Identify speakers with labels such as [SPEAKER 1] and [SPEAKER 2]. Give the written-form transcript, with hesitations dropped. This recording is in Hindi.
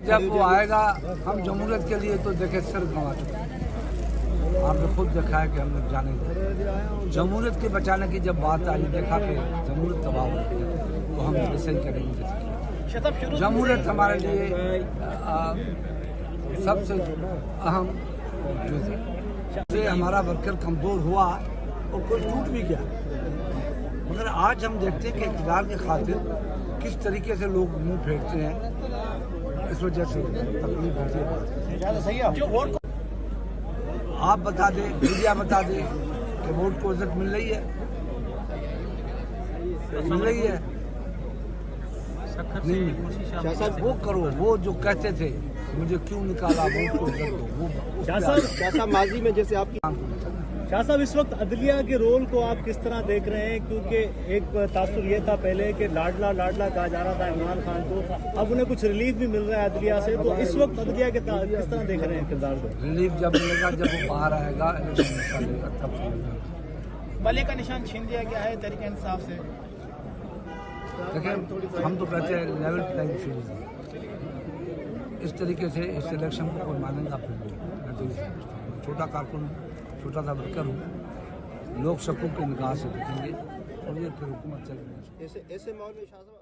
[SPEAKER 1] जब वो आएगा हम जमहूरियत के लिए तो देखे सिर गंवा चुके हैं। आपने खुद देखा है कि हम लोग जाने जमहूरियत के बचाने की जब बात आई, देखा कि जमहूरियत तबाह हो रही है, तो हम ऐसे ही करेंगे। जमहूरियत हमारे लिए सबसे अहम चीज़ है। से हमारा वर्कर कमज़ोर हुआ और कुछ टूट भी गया, मगर आज हम देखते हैं कि इक़्तिदार की खातिर किस तरीके से लोग मुंह फेरते हैं, इस वजह से तकलीफ होती है। आप बता दें, मीडिया बता दें कि वोट को इज्जत मिल रही है, मिल रही है नहीं? वो करो, वो जो कहते थे मुझे क्यों निकाला, वोट को इज्जत दो, वो
[SPEAKER 2] शाह साहब माजी में जैसे आपकी शाह साहब इस वक्त अदलिया के रोल को आप किस तरह देख रहे हैं? क्योंकि एक तासुर ये था पहले कि लाडला लाडला कहा जा रहा था इमरान खान को, अब उन्हें कुछ रिलीफ भी मिल रहा है अदलिया से, तो इस वक्त अदलिया के किस तरह देख रहे हैं किरदार को?
[SPEAKER 1] रिलीफ जब मिलेगा, जब वो बाहर आएगा, तब
[SPEAKER 3] बल्ले का निशान छीन लिया गया है तहरीक इंसाफ से।
[SPEAKER 1] देखिए, हम तो कहते हैं लेवल प्लेइंग फील्ड है। इस तरीके से इस इलेक्शन को कोई मानेगा फिर भी। मैं तो छोटा कारकुन, छोटा सा वर्कर हूँ, लोग शकूक की निगाह से देखेंगे और ये फिर हुकूमत चलेगी।
[SPEAKER 2] ऐसे माहौल में शाह साहब